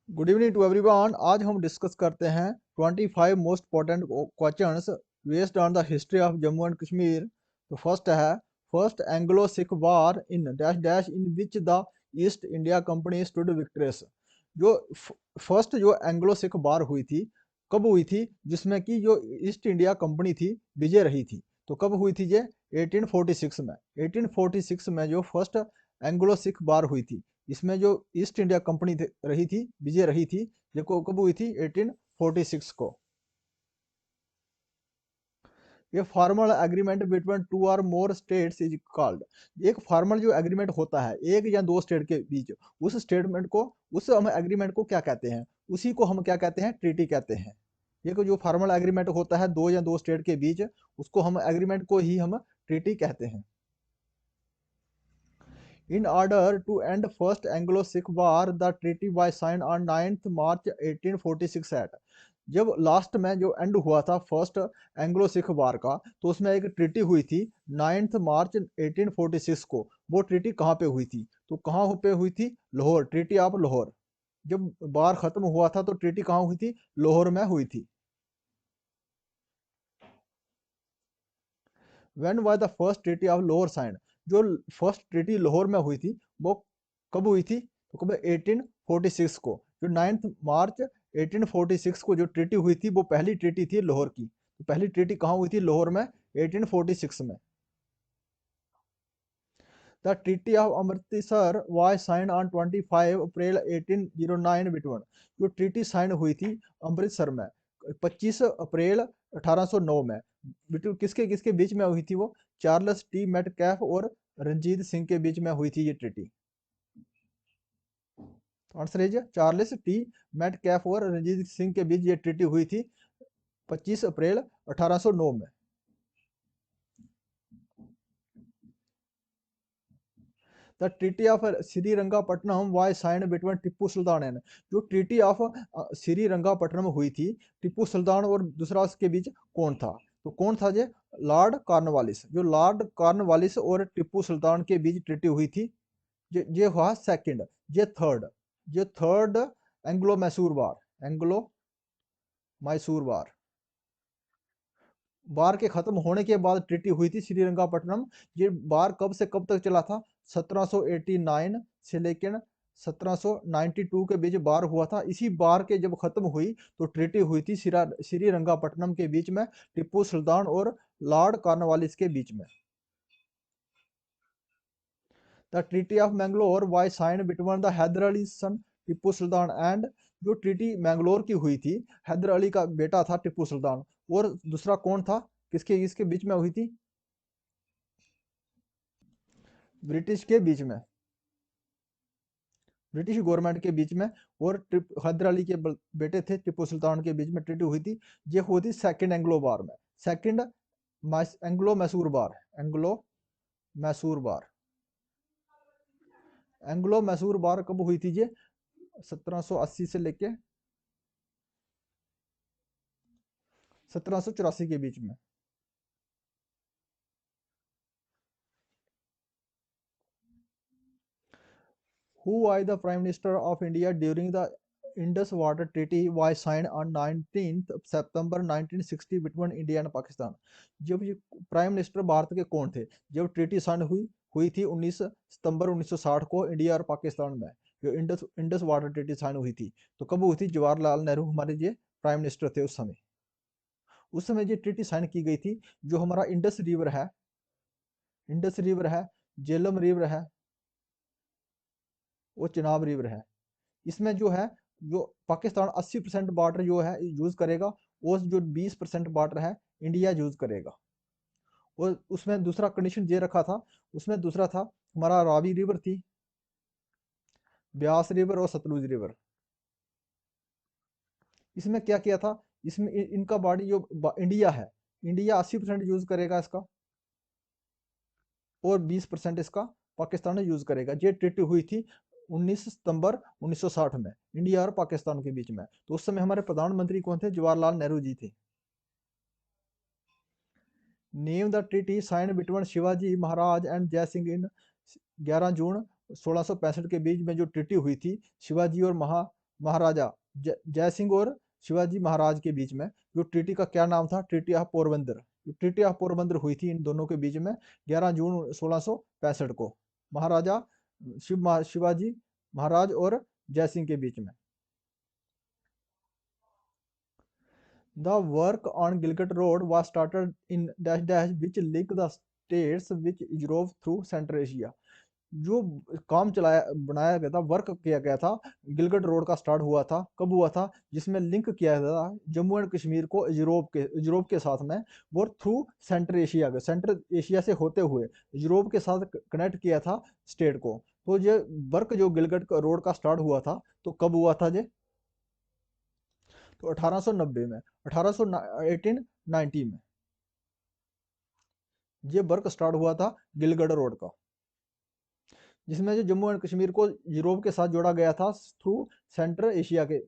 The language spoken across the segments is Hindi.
Good evening to everyone. आज हम डिस्कस करते हैं 25 most important questions based on the history of Jammu and Kashmir. तो फर्स्ट है, first Anglo Sikh war in dash dash in which the East India company stood victorious. जो फर्स्ट जो एंग्लो सिख वार हुई थी, कब हुई थी, जिसमें कि जो ईस्ट इंडिया कंपनी थी विजय रही थी। तो कब हुई थी ये? 1846 में। 1846 में जो फर्स्ट एंग्लो सिख वार हुई थी, इसमें जो ईस्ट इंडिया कंपनी रही थी, विजय रही थी, ये कब हुई थी? 1846 को। ये फॉर्मल एग्रीमेंट बिटवीन टू और मोर स्टेट्स इज कॉल्ड। एक फॉर्मल जो एग्रीमेंट होता है एक या दो स्टेट के बीच, उस स्टेटमेंट को, उस हम एग्रीमेंट को क्या कहते हैं? उसी को हम क्या कहते हैं? ट्रीटी कहते हैं। ये जो फॉर्मल एग्रीमेंट होता है दो या दो स्टेट के बीच, उसको हम एग्रीमेंट को ही हम ट्रीटी कहते हैं। In order to end First Anglo-Sikh War, the treaty was signed on 9th March 1846 at। जब लास्ट में जो एंड हुआ था फर्स्ट एंग्लो सिख वार का, तो उसमें एक ट्रीटी हुई थी 9 मार्च 1846 को। वो ट्रीटी कहाँ पे हुई थी? तो कहाँ पे हुई थी? Lahore, treaty of Lahore. जब वार खत्म हुआ था तो ट्रीटी कहाँ हुई थी? लाहौर में हुई थी। When was the first treaty of Lahore sign? जो फर्स्ट ट्रीटी लाहौर में हुई थी, वो कब हुई थी? तो कब? 1846 को। जो 9 मार्च 1846 को जो ट्रीटी हुई थी, वो पहली ट्रीटी थी लाहौर की। तो पहली ट्रीटी कहाँ हुई थी? लाहौर में, 1846 में। The treaty of Amritsar was sign on 25 April 1809 between. जो ट्रीटी साइन हुई थी अमृतसर में 25 अप्रैल 1809 में, किसके किसके बीच में हुई थी वो? चार्ल्स टी मेटकैफ और रंजीत सिंह के बीच में हुई थी ये ट्रीटी। आंसर है चार्ल्स टी मेटकैफ और रंजीत सिंह के बीच ये ट्रीटी हुई थी 25 अप्रैल 1809 में। The treaty of Srirangapatnam was signed between Tipu Sultan and. जो ट्रीटी ऑफ श्रीरंगापट्टनम हुई थी, टिप्पू सुल्तान और दूसरा उसके बीच कौन था? तो कौन था ये? Lord Cornwallis. जो लॉर्ड कॉर्नवालिस और टिप्पू सुल्तान के बीच ट्रीटी हुई थी, ये हुआ सेकंड। ये थर्ड एंग्लो मैसूर वार, एंग्लो मैसूर वार। बार के खत्म होने के बाद ट्रीटी हुई थी श्रीरंगापट्टनम। ये बार कब से कब तक चला था? 1789 से लेकर 1792 के बीच बार हुआ था। इसी बार के जब खत्म हुई तो ट्रीटी हुई थी श्रीरंगापट्टनम के बीच में, टिप्पू सुल्तान और लॉर्ड कॉर्नवालिस के बीच में। The treaty of Mangalore was signed between the Hyder Ali son Tipu Sultan and. जो ट्रीटी मैंगलोर की हुई थी, हैदर अली का बेटा था टिप्पू सुल्तान, और दूसरा कौन था? किसके इसके बीच में हुई थी? ब्रिटिश के बीच में, ब्रिटिश गवर्नमेंट के बीच में। और हैदर अली के बेटे थे टिप्पू सुल्तान के बीच में ट्रीटी हुई थी। ये हुई थी सेकंड एंग्लो वार में, सेकंड एंग्लो मैसूर वार, एंग्लो मैसूर वार। एंग्लो मैसूर वार कब हुई थी ये? 1780 से लेके 1784 के बीच में। Who was the Prime Minister of India during the Indus Water Treaty was signed on 19th September 1960 between India and Pakistan। जब ये प्राइम मिनिस्टर भारत के कौन थे जब ट्रीटी साइन हुई हुई थी 19 सितंबर 1960 को इंडिया और पाकिस्तान में? जो Indus Indus water treaty sign हुई थी, तो कब हुई थी? जवाहरलाल नेहरू हमारे ये प्राइम मिनिस्टर थे उस समय। उस समय ये ट्रीटी साइन की गई थी। जो हमारा इंडस रिवर है, इंडस रिवर है, झेलम रिवर है, वो चिनाब रिवर है। इसमें जो है, जो पाकिस्तान 80% वाटर जो है यूज करेगा, और जो 20% वाटर है इंडिया यूज करेगा। और उसमें दूसरा कंडीशन ये रखा था, उसमें दूसरा था हमारा रावी रिवर थी, ब्यास रिवर और सतलुज रिवर। इसमें क्या किया था? इसमें इनका बॉडी जो इंडिया है, इंडिया 80% यूज करेगा इसका, और 20% इसका पाकिस्तान यूज करेगा। ये ट्रीटी हुई थी 19 सितंबर 1960 में इंडिया और पाकिस्तान के बीच में। तो उस समय हमारे प्रधानमंत्री कौन थे? जवाहरलाल नेहरू जी थे। Name the treaty sign between Shivaji Maharaj and Jai Singh इन 11 जून 1665 के बीच में जो ट्रीटी हुई थी शिवाजी और महाराजा जय सिंह और शिवाजी महाराज के बीच में जो ट्रीटी का क्या नाम था, treaty of Porbandar. Treaty of Porbandar हुई थी इन दोनों के बीच में 11 जून 1665 को, महाराजा शिवाजी महाराज और जय सिंह के बीच में। The work on Gilgit Road was started in dash dash which linked the states which Europe through Central Asia। जो काम चलाया बनाया गया था, वर्क किया गया था, गिलगिट रोड का स्टार्ट हुआ था, कब हुआ था, जिसमें लिंक किया गया था जम्मू एंड कश्मीर को यूरोप के साथ में, वो थ्रू सेंट्रल एशिया के, सेंट्रल एशिया से होते हुए यूरोप के साथ कनेक्ट किया था स्टेट को। तो ये वर्क जो गिलगिट रोड का स्टार्ट हुआ था, तो कब हुआ था ये, तो 1890 में, 1890 में ये वर्क स्टार्ट हुआ था गिलगढ़ रोड का, जिसमें जो जम्मू एंड कश्मीर को यूरोप के साथ जोड़ा गया था थ्रू सेंट्रल एशिया के।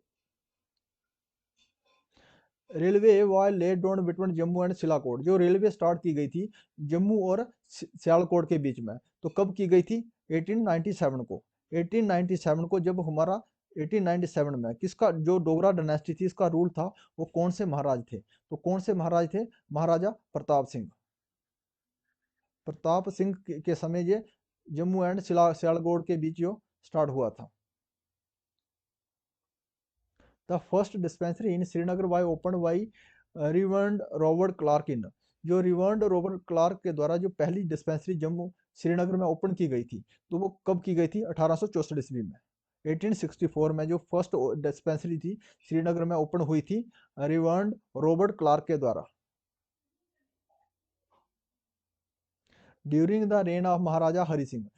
Railway was laid down between Jammu and Sialkot. जो रेलवे स्टार्ट की गई थी जम्मू और सियालकोट के बीच में, तो कब की गई थी, 1897 को। 1897 को जब हमारा 1897 में किसका जो डोगरा डायनेस्टी थी इसका रूल था, वो कौन से महाराज थे, तो कौन से महाराज थे, महाराजा प्रताप सिंह। प्रताप सिंह के समय ये जम्मू एंड सियालकोट के बीच जो स्टार्ट हुआ था। The first dispensary in Srinagar was open by reverend Robert Clark in. जो रिवर्ंड रॉबर्ट क्लार्क के द्वारा जो पहली डिस्पेंसरी जम्मू श्रीनगर में ओपन की गई थी, तो वो कब की गई थी, 1864 ईस्वी में। 1864 में जो फर्स्ट डिस्पेंसरी थी श्रीनगर में ओपन हुई थी रिवर्ंड रॉबर्ट क्लार्क के द्वारा। During the reign of Maharaja Hari Singh.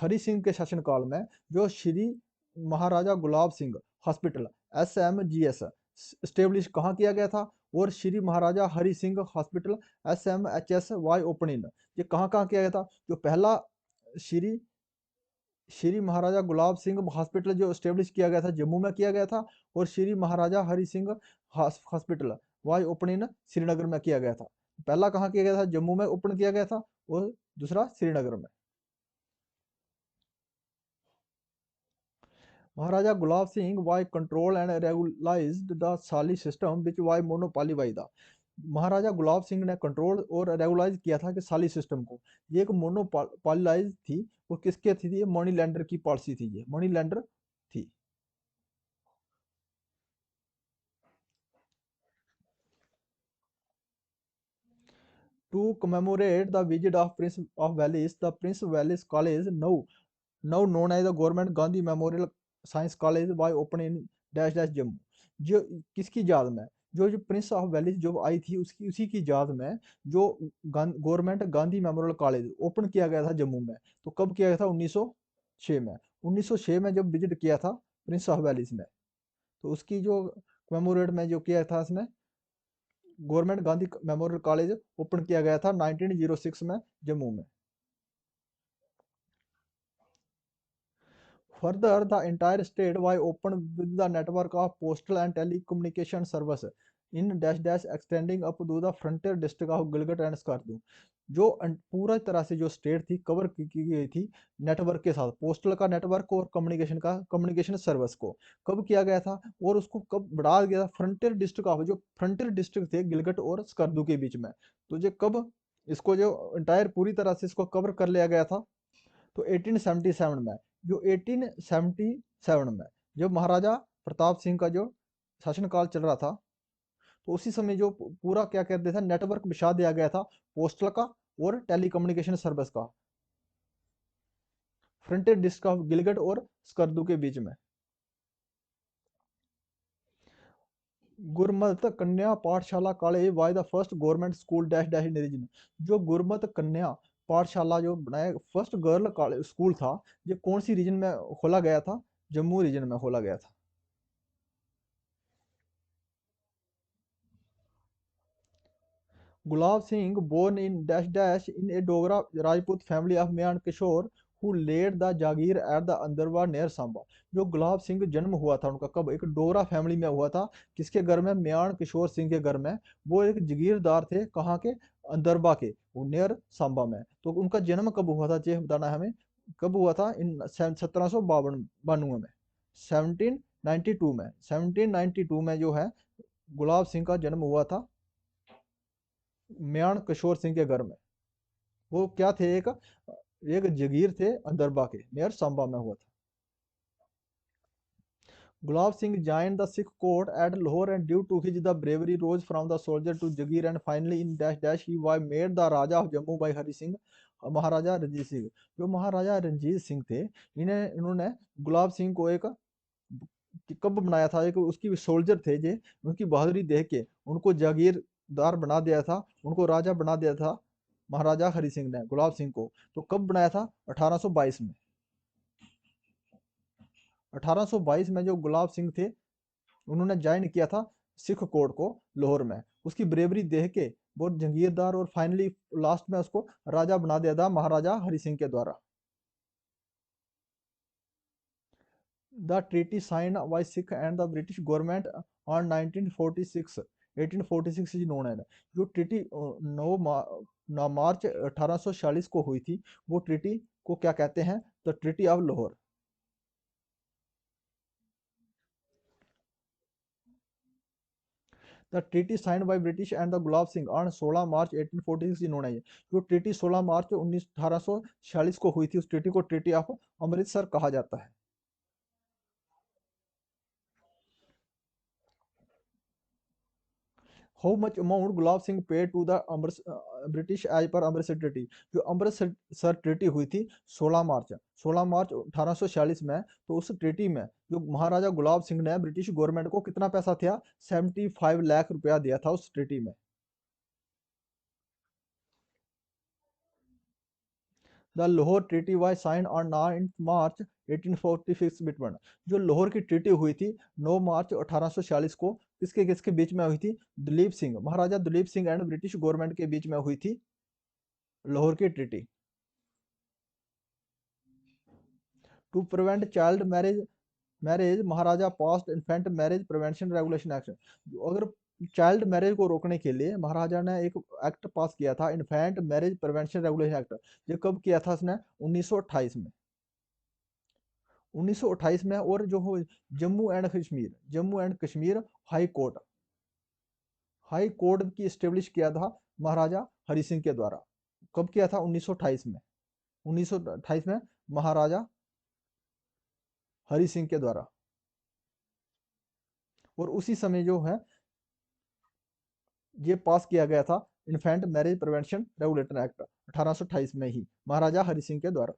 Hari Singh के शासनकाल में जो Shri Maharaja Gulab Singh hospital SMGS establish कहाँ किया गया था, और Shri Maharaja Hari Singh hospital SMHS was open in, ये कहाँ कहाँ किया गया था। जो पहला श्री श्री महाराजा गुलाब सिंह हॉस्पिटल जो स्टेब्लिश किया गया था जम्मू में किया गया था, और Shri Maharaja Hari Singh hospital was open इन श्रीनगर में किया गया था। पहला कहाँ किया गया था, जम्मू में ओपन किया गया था, और दूसरा श्रीनगर में। Maharaja Gulab Singh was control and regularised the साली system which was monopoly by the. Maharaja Gulab Singh ने कंट्रोल और रेगुलाइज किया था कि साली सिस्टम को, ये एक मोनोपालाइज थी, वो किसके थी, ये मनी लैंडर की पॉलिसी थी, ये मनी लैंडर थी। To commemorate the visit of prince of Wales, the prince Wales college now known as the government Gandhi memorial science college by open in dash dash Jammu. जो किसकी याद में, जो प्रिंस ऑफ वैलिस जो आई थी उसकी उसी की याद में जो government Gandhi memorial college open किया गया था जम्मू में। तो कब किया गया था, 1906 में। 1906 में जब विजिट किया था प्रिंस ऑफ वैलिस ने, तो उसकी जो कमेमोरेट में जो किया था इसने government Gandhi memorial college open किया गया था 1906 में जम्मू में। Further, the entire state was opened with the network of postal and telecommunication service in dash dash extending up to the frontier district of Gilgit and Skardu। जो पूरा तरह से जो स्टेट थी कवर की गई थी नेटवर्क के साथ, पोस्टल का नेटवर्क और कम्युनिकेशन सर्विस को कब किया गया था, और उसको कब बढ़ा गया था, फ्रंटियर डिस्ट्रिक्ट ऑफ जो फ्रंटियर डिस्ट्रिक्ट थे गिलगट और स्कर्दू के बीच में। तो ये कब इसको जो इंटायर पूरी तरह से इसको कवर कर लिया गया था, तो 1877 में। जो 1877 में जब महाराजा प्रताप सिंह का जो शासनकाल चल रहा था, तो उसी समय जो पूरा क्या कहते थे नेटवर्क बिछा दिया गया था पोस्टल का और टेलीकम्युनिकेशन सर्विस का फ्रंटियर डिस्ट्रिक्ट ऑफ गिलगट और स्कर्दू के बीच में। Gurmat Kanya Pathshala college was the first government school dash dash in region. जो गुरमत कन्या पाठशाला जो बनाया फर्स्ट गर्ल कॉलेज स्कूल था, ये कौन सी रीजन में खोला गया था, जम्मू रीजन में खोला गया था। Gulab Singh, born in dash dash in a Dogra Rajput family of Mian Kishore, who laid the Jagir at the अंदरवा near Samba. जो गुलाब सिंह जन्म हुआ था उनका कब, एक डोगरा फैमिली में हुआ था, किसके घर में, म्यान किशोर सिंह के घर में। वो एक जागीरदार थे, कहाँ के, अंदरबा के, नियर सांबा में। तो उनका जन्म कब हुआ था ये बताना है हमें, कब हुआ था, इन 1752 में, 17 92 में 1792 में जो है गुलाब सिंह का जन्म हुआ था म्यान किशोर सिंह के घर में। वो क्या थे, एक जगीर थे अंदरबा के, नियर सांबा में हुआ था। Gulab Singh joined the Sikh court at Lahore and due to his the bravery rose from the soldier to Jagir and finally in dash dash he was made the Raja of Jammu by Hari Singh महाराजा रंजीत सिंह। जो महाराजा रंजीत सिंह थे, इन्होंने गुलाब सिंह को एक कब बनाया था, एक उसकी सोल्जर थे जे, उनकी बहादुरी देख के उनको जागीरदार बना दिया था, उनको राजा बना दिया था महाराजा हरि सिंह ने गुलाब सिंह को। तो कब बनाया था? 1822 में। 1822 में जो गुलाब सिंह थे, उन्होंने ज्वाइन किया था सिख कोर्ट को लाहौर में। उसकी ब्रेवरी देख के बहुत जंगीरदार और फाइनली लास्ट में उसको राजा बना दिया था महाराजा हरि सिंह के द्वारा। The treaty sign by Sikh and the British government on 1946 1846 is known as. जो ट्रीटी 9 मार्च 1846 को हुई थी, वो ट्रीटी को क्या कहते हैं? The treaty of Lahore. The treaty signed by British and the Gulab Singh on 16 मार्च 1846 इन्होंने ये जो ट्रीटी 16 मार्च 1846 को हुई थी, उस ट्रीटी को ट्रीटी ऑफ अमृतसर कहा जाता है। How much amount Gulab Singh पे to the British as per Amritsar treaty. जो अमृतसर ट्रीटी हुई थी 16 मार्च 1846 में, तो उस ट्रीटी में जो महाराजा गुलाब सिंह ने ब्रिटिश गवर्नमेंट को कितना पैसा था? 75 लाख रुपया दिया था उस ट्रीटी में। The Lahore treaty was sign on 9 March 1846 between. जो लाहौर की ट्रीटी हुई थी 9 मार्च 1846 को, किसके किसके बीच में हुई थी? Dalip Singh, Maharaja Dalip Singh and British government के बीच में हुई थी लाहौर की treaty. To prevent child marriage Maharaja passed infant marriage prevention regulation act. अगर चाइल्ड मैरिज को रोकने के लिए महाराजा ने एक एक्ट पास किया था, infant marriage prevention regulation act. ये कब किया था उसने? 1928 में। 1928 में। और जो हो Jammu and Kashmir high court की स्टेब्लिश किया था महाराजा हरि सिंह के द्वारा। कब किया था? 1928 में। 1928 में महाराजा हरि सिंह के द्वारा। और उसी समय जो है ये पास किया गया था infant marriage prevention regulator act 1828 में ही महाराजा हरि सिंह के द्वारा।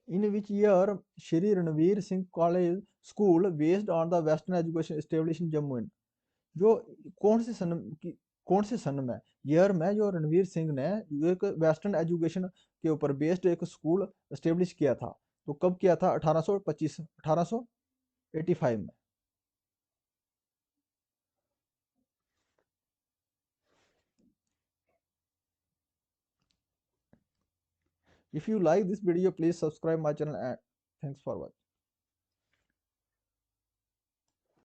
In which year Shri Ranbir Singh college school based on the western education establish in Jammu and. जो कौन से सन की कौन से सन में, ईयर में, जो रणवीर सिंह ने एक वेस्टर्न एजुकेशन के ऊपर बेस्ड एक स्कूल स्टेब्लिश किया था? तो कब किया था? 1885 में। If you like this video, please subscribe my channel and thanks for watching.